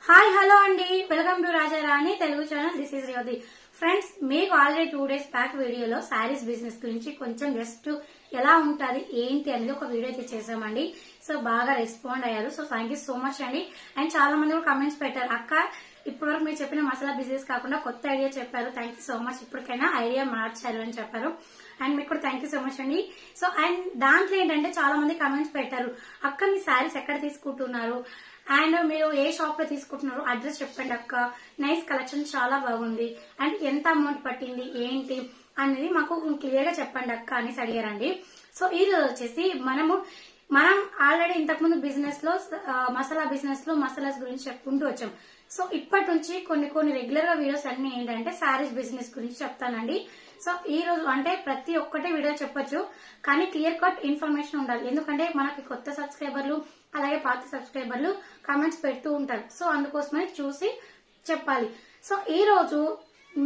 Hi hello అండి, welcome to రాజారాణి Telugu channel. This is Revathi. Friends, మీకు already 2 days back వీడియోలో saris business గురించి కొంచెం జస్ట్ ఎలా ఉంటది ఏంటి అనేది ఒక వీడియో అయితే చేసామండి. సో బాగా రెస్పాండ్ అయ్యారు. So thank you so much అండి. అండ్ చాలా మంది కూడా కమెంట్స్ పెట్టారు, అక్క ఇప్పటి వరకు మీరు చెప్పిన మసాలా బిజినెస్ కాకుండా కొత్త ఐడియా చెప్పారు, థ్యాంక్ యూ సో మచ్, ఇప్పటికైనా ఐడియా మార్చారు అని చెప్పారు. అండ్ మీకు కూడా థ్యాంక్ యూ సో మచ్ అండి. సో అండ్ దాంట్లో ఏంటంటే చాలా మంది కమెంట్స్ పెట్టారు, అక్క మీ శారీస్ ఎక్కడ తీసుకుంటున్నారు అండ్ మీరు ఏ షాప్ లో తీసుకుంటున్నారు, అడ్రస్ చెప్పండి అక్క, నైస్ కలెక్షన్ చాలా బాగుంది అండ్ ఎంత అమౌంట్ పట్టింది ఏంటి అనేది మాకు క్లియర్ గా చెప్పండి అక్క అనేసి అడిగారండి. సో ఈ రోజు వచ్చేసి మనం ఆల్రెడీ ఇంతకు ముందు బిజినెస్ లో మసాలా బిజినెస్ లో మసాలాస్ గురించి చెప్పుకుంటూ వచ్చాం. సో ఇప్పటి నుంచి కొన్ని రెగ్యులర్ గా వీడియోస్ అన్ని ఏంటంటే శారీస్ బిజినెస్ గురించి చెప్తానండి. సో ఈ రోజు అంటే ప్రతి ఒక్కటే వీడియో చెప్పొచ్చు, కానీ క్లియర్ కట్ ఇన్ఫర్మేషన్ ఉండాలి. ఎందుకంటే మనకి కొత్త సబ్స్క్రైబర్లు అలాగే పాత సబ్స్క్రైబర్లు కామెంట్స్ పెడుతూ ఉంటారు. సో అందుకోసమని చూసి చెప్పాలి. సో ఈ రోజు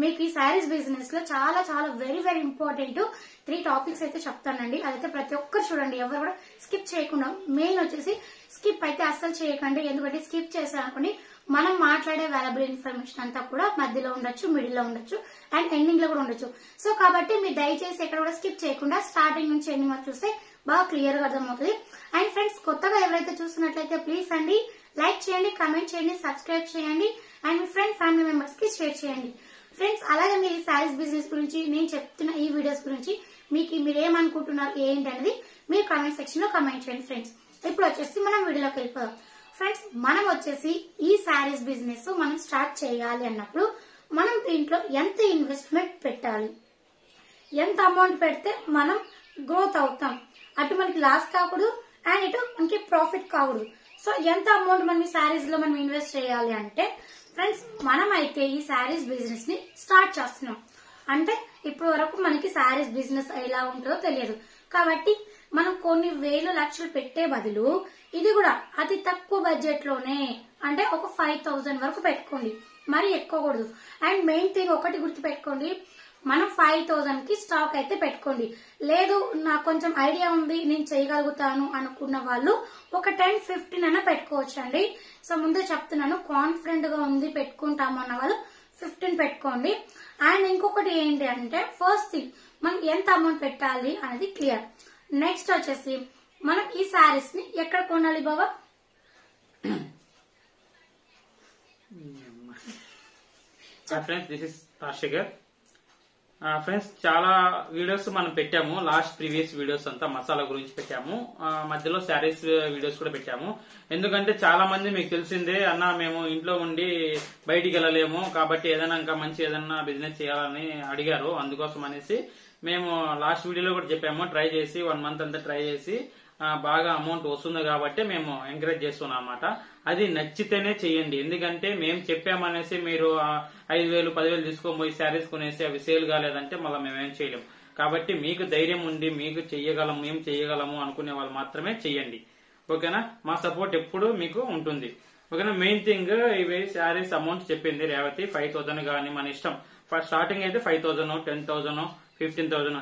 మీకు ఈ శారీస్ బిజినెస్ లో చాలా చాలా వెరీ వెరీ ఇంపార్టెంట్ 3 టాపిక్స్ అయితే చెప్తానండి. అదైతే ప్రతి ఒక్కరు చూడండి, ఎవరు కూడా స్కిప్ చేయకుండా. మెయిన్ వచ్చేసి స్కిప్ అయితే అస్సలు చేయకండి, ఎందుకంటే స్కిప్ చేసారనుకోండి మనం మాట్లాడే వాల్యుబుల్ ఇన్ఫర్మేషన్ అంతా కూడా మధ్యలో ఉండొచ్చు, మిడిల్ లో ఉండొచ్చు అండ్ ఎండింగ్ లో కూడా ఉండొచ్చు. సో కాబట్టి మీరు దయచేసి ఎక్కడ కూడా స్కిప్ చేయకుండా స్టార్టింగ్ నుంచి ఎండింగ్ వరకు చూస్తే బాగా క్లియర్ గా అర్థమవుతుంది. అండ్ ఫ్రెండ్స్, కొత్తగా ఎవరైతే చూస్తున్నట్లయితే ప్లీజ్ అండి లైక్ చేయండి, కామెంట్ చేయండి, సబ్స్క్రైబ్ చేయండి and me friend family members కి షేర్ చేయండి. ఫ్రెండ్స్, అలాగే మీ శారీస్ బిజినెస్ గురించి నేను చెప్తున్న ఈ వీడియోస్ గురించి మీరు ఏమనుకుంటున్నారు ఏంటి అనేది మీరు కామెంట్ సెక్షన్ లో కామెంట్ చేయండి. ఫ్రెండ్స్, ఇప్పుడు వచ్చేసి మనం వీడియోలోకి వెళ్ళిపోదాం. ఫ్రెండ్స్, మనం వచ్చేసి ఈ శారీస్ బిజినెస్ మనం స్టార్ట్ చేయాలి అన్నప్పుడు మనం దీంట్లో ఎంత ఇన్వెస్ట్మెంట్ పెట్టాలి, ఎంత అమౌంట్ పెడితే మనం గ్రోత్ అవుతాం, అటు మనకి లాస్ కాకూడదు అండ్ ఇటు మనకి ప్రాఫిట్ కాకూడదు. సో ఎంత అమౌంట్ మనం ఈ శారీస్ లో మనం ఇన్వెస్ట్ చేయాలి అంటే ఫ్రెండ్స్, మనం అయితే ఈ శారీస్ బిజినెస్ ని స్టార్ట్ చేస్తున్నాం అంటే ఇప్పటి వరకు మనకి శారీస్ బిజినెస్ ఎలా ఉంటుందో తెలియదు. కాబట్టి మనం కొన్ని వేలు లక్షలు పెట్టే బదులు ఇది కూడా అతి తక్కువ బడ్జెట్ లోనే అంటే ఒక 5,000 వరకు పెట్టుకోండి, మరి ఎక్కువకూడదు. అండ్ మెయిన్ థింగ్ ఒకటి గుర్తు పెట్టుకోండి, మనం 5,000 కి స్టాక్ అయితే పెట్టుకోండి. లేదు నాకు కొంచెం ఐడియా ఉంది నేను చేయగలుగుతాను అనుకున్న వాళ్ళు ఒక 10-15 అయినా పెట్టుకోవచ్చు అండి. సో ముందే చెప్తున్నాను, కాన్ఫిడెంట్ గా ఉంది పెట్టుకుంటాము అన్న వాళ్ళు 15 పెట్టుకోండి. అండ్ ఇంకొకటి ఏంటి అంటే ఫస్ట్ థింగ్ మనం ఎంత అమౌంట్ పెట్టాలి అనేది క్లియర్. నెక్స్ట్ వచ్చేసి మనం ఈ శారీస్ ని ఎక్కడ కొనాలి బాబా? ఫ్రెండ్స్, చాలా వీడియోస్ మనం పెట్టాము. లాస్ట్ ప్రీవియస్ వీడియోస్ అంతా మసాలా గురించి పెట్టాము, మధ్యలో శారీస్ వీడియోస్ కూడా పెట్టాము. ఎందుకంటే చాలా మంది మీకు తెలిసిందే, అన్న మేము ఇంట్లో ఉండి బయటికి వెళ్ళలేము కాబట్టి ఏదైనా ఇంకా మంచి ఏదైనా బిజినెస్ చేయాలని అడిగారు. అందుకోసం అనేసి మేము లాస్ట్ వీడియోలో కూడా చెప్పాము, ట్రై చేసి 1 month అంతా ట్రై చేసి బాగా అమౌంట్ వస్తుంది కాబట్టి మేము ఎంకరేజ్ చేస్తున్నాం అన్నమాట. అది నచ్చితేనే చెయ్యండి. ఎందుకంటే మేము చెప్పామనేసి మీరు 5,000 10,000 తీసుకొని శారీస్ కొనేసి అవి సేల్ కాలేదంటే మళ్ళీ మేమేం చేయలేము. కాబట్టి మీకు ధైర్యం ఉండి మీకు మేము చెయ్యగలము అనుకునే వాళ్ళు మాత్రమే చెయ్యండి. ఓకేనా? మా సపోర్ట్ ఎప్పుడు మీకు ఉంటుంది. ఓకేనా? మెయిన్ థింగ్ ఇవి శారీస్ అమౌంట్ చెప్పింది రేవతి, 5,000 కానీ మన ఇష్టం. స్టార్టింగ్ అయితే 5,000, 10,000, 15,000.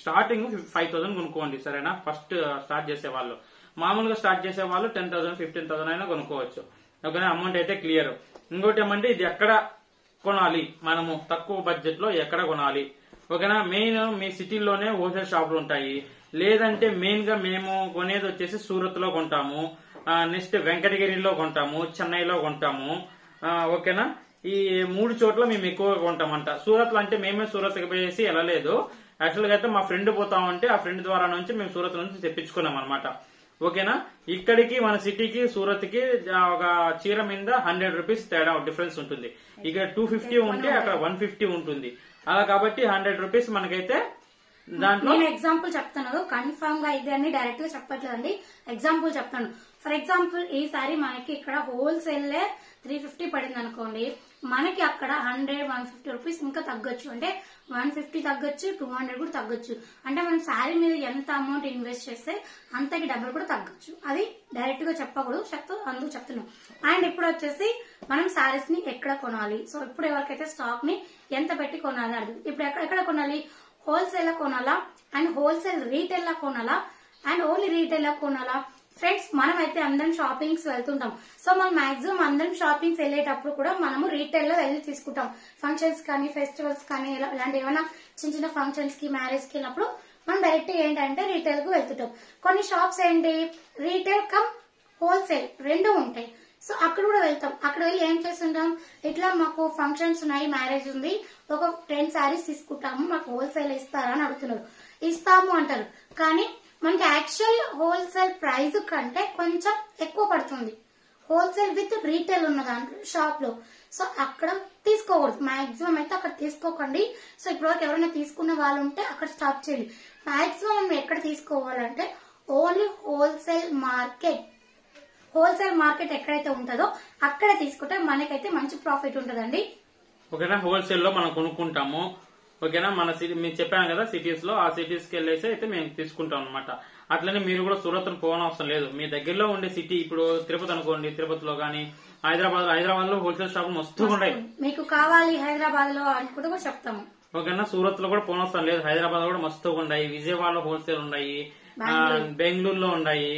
స్టార్టింగ్ 5,000 కొనుక్కోండి, సరేనా? ఫస్ట్ స్టార్ట్ చేసే వాళ్ళు. మామూలుగా స్టార్ట్ చేసే వాళ్ళు 10,000, 15,000 అయినా కొనుక్కోవచ్చు. ఓకేనా? అమౌంట్ అయితే క్లియర్. ఇంకోటి ఏమంటే ఇది ఎక్కడ కొనాలి, మనము తక్కువ బడ్జెట్ లో ఎక్కడ కొనాలి? ఓకేనా? మెయిన్ మీ సిటీలోనే హోల్సేల్ షాపులు ఉంటాయి. లేదంటే మెయిన్ గా మేము కొనేది వచ్చేసి సూరత్ లో కొంటాము, నెక్స్ట్ వెంకటగిరిలో కొంటాము, చెన్నైలో కొంటాము. ఓకేనా? ఈ 3 చోట్ల మేము ఎక్కువగా కొంటామంట. సూరత్ లో అంటే మేమే సూరత్ కి పోయేసి వెళ్ళలేదు. యాక్చువల్ గా అయితే మా ఫ్రెండ్ పోతామంటే ఆ ఫ్రెండ్ ద్వారా నుంచి మేము సూరత్ నుంచి తెప్పించుకున్నాం అనమాట. ఓకేనా? ఇక్కడికి మన సిటీకి సూరత్ కి ఒక చీర మీద 100 రూపీస్ తేడా డిఫరెన్స్ ఉంటుంది. ఇక్కడ 250 ఉంటే అక్కడ 150 ఉంటుంది. అలా కాబట్టి 100 రూపీస్ మనకైతే దాంట్లో. నేను ఎగ్జాంపుల్ చెప్తాను, కన్ఫర్మ్ గా ఇది అని డైరెక్ట్ గా చెప్పట్లేదండి, ఎగ్జాంపుల్ చెప్తాను. ఫర్ ఎగ్జాంపుల్ ఈసారి మనకి ఇక్కడ హోల్సేల్ 350 పడింది అనుకోండి, మనకి అక్కడ 100-150 రూపీస్ ఇంకా తగ్గొచ్చు. అంటే 150 తగ్గొచ్చు, 200 కూడా తగ్గొచ్చు. అంటే మనం శారీ మీద ఎంత అమౌంట్ ఇన్వెస్ట్ చేస్తే అంతకి డబ్బులు కూడా తగ్గొచ్చు. అది డైరెక్ట్ గా చెప్పకూడదు, అందుకు చెప్తున్నాం. అండ్ ఇప్పుడు వచ్చేసి మనం శారీస్ ని ఎక్కడ కొనాలి. సో ఇప్పుడు ఎవరికైతే స్టాక్ ని ఎంత పెట్టి కొనాలి అడుగు. ఇప్పుడు ఎక్కడ కొనాలి? హోల్సేల్ లో కొనాలా అండ్ హోల్సేల్ రీటైల్ లో కొనాలా అండ్ ఓన్లీ రీటైల్ లో కొనాలా? ఫ్రెండ్స్ మనమైతే అందరం షాపింగ్స్ వెళ్తుంటాం. సో మనం మాక్సిమం అందరం షాపింగ్స్ వెళ్ళేటప్పుడు కూడా మనము రీటైల్ లో వెళ్ళి తీసుకుంటాం. ఫంక్షన్స్ కానీ ఫెస్టివల్స్ కానీ ఇలాంటి ఏమైనా చిన్న చిన్న ఫంక్షన్స్ కి మ్యారేజ్ కి వెళ్ళినప్పుడు మనం డైరెక్ట్ ఏంటంటే రీటైల్ కు వెళ్తుంటాం. కొన్ని షాప్స్ ఏంటి రీటైల్ కమ్ హోల్సేల్ రెండు ఉంటాయి. సో అక్కడ కూడా వెళ్తాం. అక్కడ వెళ్ళి ఏం చేస్తుంటాం, ఇట్లా మాకు ఫంక్షన్స్ ఉన్నాయి, మ్యారేజ్ ఉంది, ఒక 10 శారీస్ తీసుకుంటాము, మాకు హోల్సేల్ ఇస్తారా అని అడుగుతున్నారు. ఇస్తాము అంటారు, కానీ మనకి యాక్చువల్ హోల్సేల్ ప్రైస్ కంటే కొంచెం ఎక్కువ పడుతుంది హోల్సేల్ విత్ రీటైల్ ఉన్న దాంట్లో షాప్ లో. సో అక్కడ తీసుకోకూడదు, మాక్సిమం అయితే అక్కడ తీసుకోకండి. సో ఇప్పటివరకు ఎవరైనా తీసుకున్న వాళ్ళు ఉంటే అక్కడ స్టాప్ చేయండి. మాక్సిమం మనం ఎక్కడ తీసుకోవాలంటే only wholesale market. Wholesale market ఎక్కడైతే ఉంటుందో అక్కడ తీసుకుంటే మనకైతే మంచి ప్రాఫిట్ ఉంటుందండి. ఓకేనా, హోల్సేల్ లో మనం కొనుక్కుంటాము. ఓకేనా, మన సిటీ మీరు చెప్పాను కదా సిటీస్ లో, ఆ సిటీస్ కి వెళ్ళేసి అయితే మేము తీసుకుంటాం అనమాట. అట్లనే మీరు కూడా సూరత్ పోవనవసరం లేదు. మీ దగ్గరలో ఉండే సిటీ, ఇప్పుడు తిరుపతి అనుకోండి, తిరుపతిలో కానీ హైదరాబాద్ లో హోల్సేల్ షాపులు మస్తు ఉన్నాయి. మీకు కావాలి హైదరాబాద్ లో అనుకుంటే కూడా చెప్తాము. ఓకేనా, సూరత్ లో కూడా పోనవసరం లేదు, హైదరాబాద్ లో కూడా మస్తుగా ఉన్నాయి, విజయవాడలో హోల్సేల్ ఉన్నాయి, బెంగళూరులో ఉన్నాయి,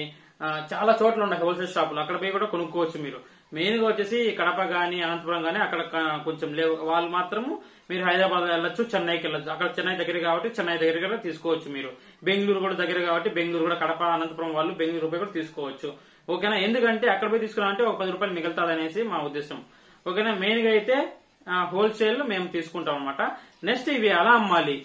చాలా చోట్ల ఉన్నాయి హోల్సేల్ షాపులు. అక్కడ పోయి కూడా కొనుక్కోవచ్చు మీరు. మెయిన్ గా వచ్చేసి కడప గానీ అనంతపురం గానీ అక్కడ కొంచెం లేవు, వాళ్ళు మాత్రము మీరు హైదరాబాద్ వెళ్ళొచ్చు, చెన్నైకి వెళ్ళొచ్చు. అక్కడ చెన్నై దగ్గర కాబట్టి చెన్నై దగ్గర తీసుకోవచ్చు మీరు. బెంగళూరు కూడా దగ్గర కాబట్టి బెంగళూరు కూడా, కడప అనంతపురం వాళ్ళు బెంగళూరు పోయి కూడా తీసుకోవచ్చు. ఓకేనా, ఎందుకంటే అక్కడ పోయి తీసుకున్నామంటే ఒక 10 రూపాయలు మిగులుతుంది అనేసి మా ఉద్దేశం. ఓకేనా, మెయిన్ గా అయితే హోల్సేల్ మేము తీసుకుంటాం అనమాట. నెక్స్ట్ ఇవి ఎలా అమ్మాలి.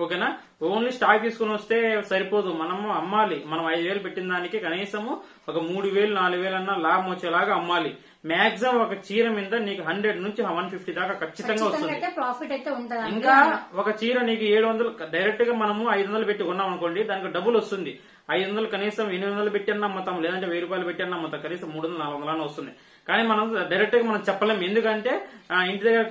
ఓకేనా, ఓన్లీ స్టాక్ తీసుకుని వస్తే సరిపోదు, మనము అమ్మాలి. మనం 5,000 పెట్టిన దానికి కనీసము ఒక 3,000 4,000 అన్నా లాభం వచ్చేలాగా అమ్మాలి. మాక్సిమం ఒక చీర మీద నీకు 100 నుంచి 150 దాకా ఖచ్చితంగా వస్తుంది. ప్రాఫిట్ అయితే ఉంటుంది. ఇంకా ఒక చీర నీకు 700 డైరెక్ట్ గా మనము 500 పెట్టి కొన్నాం అనుకోండి, దానికి డబుల్ వస్తుంది. 500 కనీసం 800 పెట్టి అన్న అమ్ముతాం, లేదంటే 1,000 రూపాయలు పెట్టి అన్న అమ్ముతాం, కనీసం 300 400 వస్తుంది. కానీ మనం డైరెక్ట్ గా మనం చెప్పలేము, ఎందుకంటే ఇంటి దగ్గర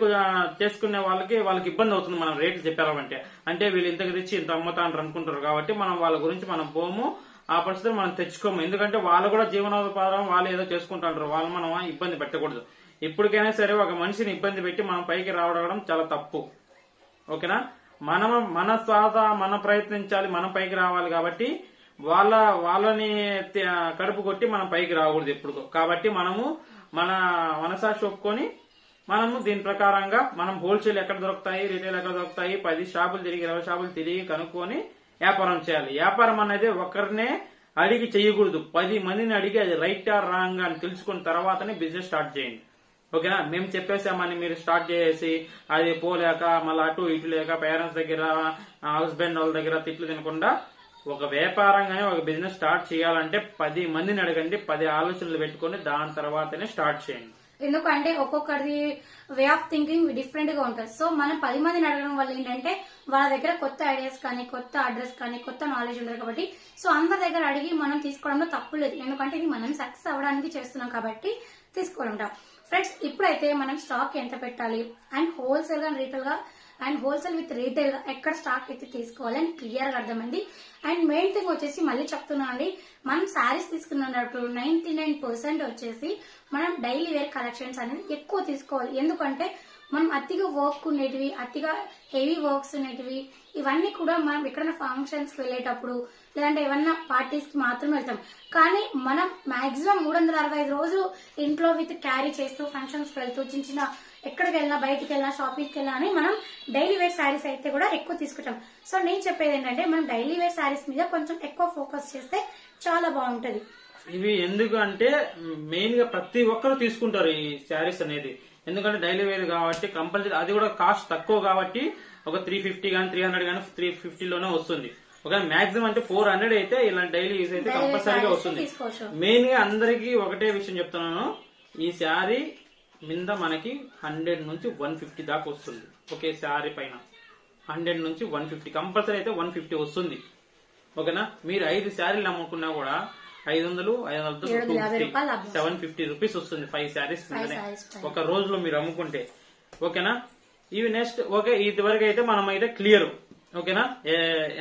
చేసుకునే వాళ్ళకి ఇబ్బంది అవుతుంది మనం రేట్లు చెప్పారంటే. అంటే వీళ్ళు ఇంతకు తెచ్చి ఇంత అమ్ముతా అంటారు అనుకుంటారు కాబట్టి మనం వాళ్ళ గురించి మనం పోము, ఆ పరిస్థితులు మనం తెచ్చుకోము. ఎందుకంటే వాళ్ళు కూడా జీవనోపాధం వాళ్ళు ఏదో చేసుకుంటారు, వాళ్ళు మనం ఇబ్బంది పెట్టకూడదు. ఇప్పటికైనా సరే ఒక మనిషిని ఇబ్బంది పెట్టి మనం పైకి రావడం చాలా తప్పు. ఓకేనా, మన స్వాత మనం ప్రయత్నించాలి, మనం పైకి రావాలి. కాబట్టి వాళ్ళని కడుపు కొట్టి మనం పైకి రాకూడదు ఎప్పుడు. కాబట్టి మనము మన మనసాక్షి ఒప్పుకొని మనము దీని ప్రకారంగా మనం హోల్సేల్ ఎక్కడ దొరుకుతాయి, రీటైల్ ఎక్కడ దొరుకుతాయి, 10 షాపులు తిరిగి 20 షాపులు తిరిగి కనుక్కొని వ్యాపారం చేయాలి. వ్యాపారం అనేది ఒకరినే అడిగి చేయకూడదు, 10 మందిని అడిగి అది రైట్ ఆర్ రాంగ్ అని తెలుసుకున్న తర్వాతనే బిజినెస్ స్టార్ట్ చేయండి. ఓకేనా, మేము చెప్పేసామని మీరు స్టార్ట్ చేసి అది పోలేక మళ్ళీ అటు ఇటు లేక పేరెంట్స్ దగ్గర హస్బెండ్ వాళ్ళ దగ్గర తిట్లు తినకుండా ఒక వ్యాపారంగానే ఒక బిజినెస్ స్టార్ట్ చేయాలంటే 10 మందిని అడగండి, 10 ఆలోచనలు పెట్టుకుని దాని తర్వాతనే స్టార్ట్ చేయండి. ఎందుకంటే ఒక్కొక్కరిది వే ఆఫ్ థింకింగ్ డిఫరెంట్ గా ఉంటుంది. సో మనం 10 మందిని అడగడం వల్ల ఏంటంటే వాళ్ళ దగ్గర కొత్త ఐడియాస్ కానీ, కొత్త అడ్రస్ కానీ, కొత్త నాలెడ్జ్ ఉంటుంది కాబట్టి సో అందరి దగ్గర అడిగి మనం తీసుకోవడంలో తప్పు లేదు. ఎందుకంటే ఇది మనం సక్సెస్ అవ్వడానికి చేస్తున్నాం కాబట్టి తీసుకోవడం. ఫ్రెండ్స్, ఇప్పుడైతే మనం స్టాక్ ఎంత పెట్టాలి అండ్ హోల్సేల్ గా రీటైల్ గా అండ్ హోల్సేల్ విత్ రీటైల్ గా ఎక్కడ స్టాక్ అయితే తీసుకోవాలి అని క్లియర్ గా అర్థమైంది. అండ్ మెయిన్ థింగ్ వచ్చేసి మళ్ళీ చెప్తున్నా అండి, మనం శారీస్ తీసుకున్నప్పుడు 99% వచ్చేసి మనం డైలీ వేర్ కలెక్షన్స్ అనేది ఎక్కువ తీసుకోవాలి. ఎందుకంటే మనం అతిగా వర్క్ ఉండేటివి, అతిగా హెవీ వర్క్స్ ఉండేటివి ఇవన్నీ కూడా మనం ఎక్కడైనా ఫంక్షన్స్ కి వెళ్ళేటప్పుడు లేదంటే ఏమన్నా పార్టీస్ కి మాత్రమే వెళ్తాం. కానీ మనం మాక్సిమం 365 రోజులు ఇంట్లో విత్ క్యారీ చేస్తూ ఫంక్షన్స్ కి వెళ్తూ చిన్న చిన్న ఎక్కడికి వెళ్ళినా, బయటికి వెళ్ళినా, షాపింగ్ కి వెళ్ళినా అని మనం డైలీ వేర్ శారీస్ అయితే కూడా ఎక్కువ తీసుకుంటాం. సో నేను చెప్పేది ఏంటంటే మనం డైలీ వేర్ శారీస్ మీద కొంచెం ఎక్కువ ఫోకస్ చేస్తే చాలా బాగుంటది. ఇవి ఎందుకు అంటే మెయిన్ గా ప్రతి ఒక్కరు తీసుకుంటారు ఈ శారీస్ అనేది. ఎందుకంటే డైలీ వేర్ కాబట్టి కంపల్సరీ, అది కూడా కాస్ట్ తక్కువ కాబట్టి ఒక 350 గానీ 300 గానీ 350 లోనే వస్తుంది. ఒక మాక్సిమం అంటే 400 అయితే ఇలా డైలీ యూజ్ అయితే కంపల్సరీగా వస్తుంది. మెయిన్ గా అందరికి ఒకటే విషయం చెప్తున్నాను, ఈ శారీ మీద మనకి 100 నుంచి 150 దాకా వస్తుంది. ఒకే శారీ పైన 100 నుంచి 150 కంపల్సరీ అయితే 150 వస్తుంది. ఓకేనా, మీరు 5 శారీలు అమ్ముకున్నా కూడా 500 750 రూపీస్ వస్తుంది 5 శారీస్ మీదనే ఒక రోజులో మీరు అమ్ముకుంటే. ఓకేనా, ఇవి నెక్స్ట్ ఓకే, ఇది వరకు అయితే మనం అయితే క్లియర్. ఓకేనా,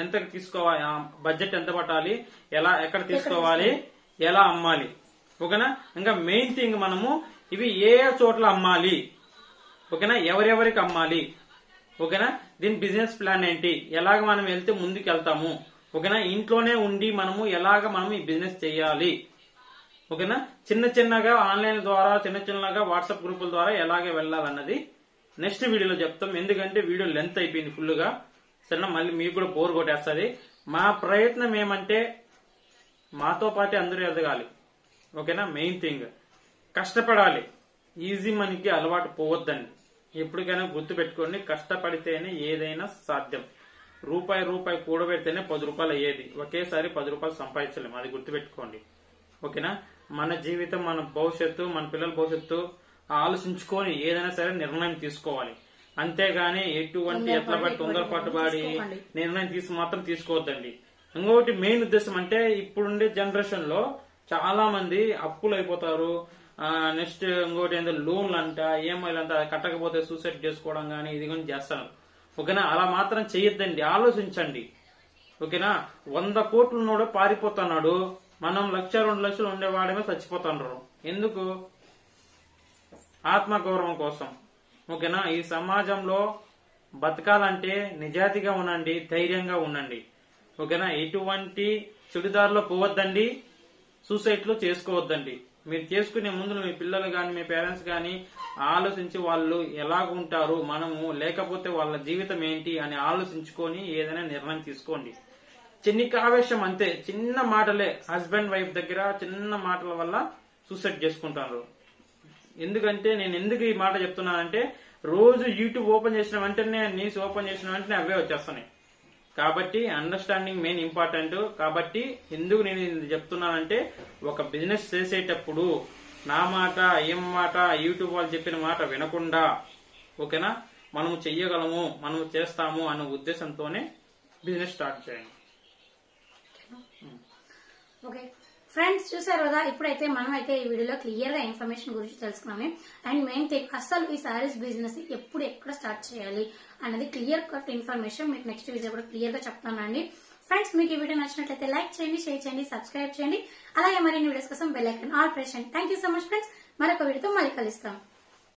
ఎంత తీసుకోవాలి, బడ్జెట్ ఎంత పట్టాలి, ఎక్కడ తీసుకోవాలి, ఎలా అమ్మాలి. ఓకేనా, ఇంకా మెయిన్ థింగ్ మనము ఇవి ఏ చోట్ల అమ్మాలి, ఓకేనా, ఎవరెవరికి అమ్మాలి, ఓకేనా, దీని బిజినెస్ ప్లాన్ ఏంటి, ఎలాగ మనం వెళ్తే ముందుకు వెళ్తాము, ఓకేనా, ఇంట్లోనే ఉండి మనము ఎలాగ మనం ఈ బిజినెస్ చేయాలి, ఓకేనా. చిన్న చిన్నగా ఆన్లైన్ ద్వారా చిన్న చిన్నగా వాట్సాప్ గ్రూపుల ద్వారా ఎలాగే వెళ్ళాలన్నది నెక్స్ట్ వీడియోలో చెప్తాం. ఎందుకంటే వీడియో లెంత్ అయిపోయింది ఫుల్ గా, సరేనా. మళ్ళీ మీకు కూడా బోర్ కొట్టేస్తుంది. మా ప్రయత్నం ఏమంటే మాతో పాటే అందరూ ఎదగాలి, ఓకేనా. మెయిన్ థింగ్ కష్టపడాలి, ఈజీ మనీకి అలవాటు పోవద్దండి. ఎప్పటికైనా గుర్తు పెట్టుకోండి, కష్టపడితేనే ఏదైనా సాధ్యం. రూపాయి కూడబెడితేనే 10 రూపాయలు అయ్యేది, ఒకేసారి 10 రూపాయలు సంపాదించలేము, అది గుర్తుపెట్టుకోండి, ఓకేనా. మన జీవితం, మన భవిష్యత్తు, మన పిల్లల భవిష్యత్తు ఆలోచించుకొని ఏదైనా సరే నిర్ణయం తీసుకోవాలి. అంతేగాని ఎటువంటి తొందరపాటు పడి నిర్ణయం మాత్రం తీసుకోవద్దండి. ఇంకొకటి మెయిన్ ఉద్దేశం అంటే ఇప్పుడుండే జనరేషన్ లో చాలా మంది అప్పులు అయిపోతారు. నెక్స్ట్ ఇంకోటి ఏంటో లోన్లు అంట, ఈఎంఐలు అంట, కట్టకపోతే సూసైడ్ చేసుకోవడం గానీ ఇది కానీ చేస్తారు, ఓకేనా. అలా మాత్రం చెయ్యొద్దండి, ఆలోచించండి, ఓకేనా. 100 కోట్లు ఉన్నోడు పారిపోతున్నాడు, మనం 1,00,000 2 లక్షలు ఉండేవాడేమో చచ్చిపోతున్నారు. ఎందుకు? ఆత్మగౌరవం కోసం, ఓకేనా. ఈ సమాజంలో బతకాలంటే నిజాయితీగా ఉండండి, ధైర్యంగా ఉండండి, ఓకేనా. ఎటువంటి చెడుదారిలో పోవద్దండి, సూసైడ్ లో చేసుకోవద్దండి. మీరు చేసుకునే ముందు మీ పిల్లలు గాని మీ పేరెంట్స్ గాని ఆలోచించి వాళ్ళు ఎలాగుంటారు, మనము లేకపోతే వాళ్ళ జీవితం ఏంటి అని ఆలోచించుకొని ఏదైనా నిర్ణయం తీసుకోండి. చిన్నికి ఆవేశం అంతే, చిన్న మాటలే, హస్బెండ్ వైఫ్ దగ్గర చిన్న మాటల వల్ల సూసైడ్ చేసుకుంటారు. ఎందుకంటే నేను ఎందుకు ఈ మాట చెప్తున్నానంటే రోజు యూట్యూబ్ ఓపెన్ చేసిన వెంటనే, న్యూస్ ఓపెన్ చేసిన వెంటనే అవే వచ్చేస్తున్నాయి. కాబట్టి అండర్స్టాండింగ్ మెయిన్ ఇంపార్టెంట్. కాబట్టి ఎందుకు నేను ఇది చెప్తున్నానంటే ఒక బిజినెస్ చేసేటప్పుడు నా మాట ఏం మాట యూట్యూబ్ వాళ్ళు చెప్పిన మాట వినకుండా, ఓకేనా, మనము చెయ్యగలము, మనము చేస్తాము అన్న ఉద్దేశంతోనే బిజినెస్ స్టార్ట్ చేయండి. ఓకే ఫ్రెండ్స్, చూసారు కదా. ఇప్పుడైతే మనం అయితే ఈ వీడియోలో క్లియర్ గా ఇన్ఫర్మేషన్ గురించి తెలుసుకున్నాము. అండ్ మెయిన్ థింగ్ అసలు ఈ సారీస్ బిజినెస్ ఎప్పుడు ఎక్కడ స్టార్ట్ చేయాలి అనేది క్లియర్ కట్ ఇన్ఫర్మేషన్ మీకు నెక్స్ట్ వీడియో కూడా క్లియర్ గా చెప్తానండి. ఫ్రెండ్స్, మీకు ఈ వీడియో నచ్చినట్లయితే లైక్ చేయండి, షేర్ చేయండి, సబ్స్క్రైబ్ చేయండి. అలాగే మరిన్ని వీడియోస్ కోసం బెల్ ఐకాన్ ఆల్ ప్రెస్ చేయండి. Thank you so much friends. మరొక వీడియోతో మళ్ళీ కలుస్తాం.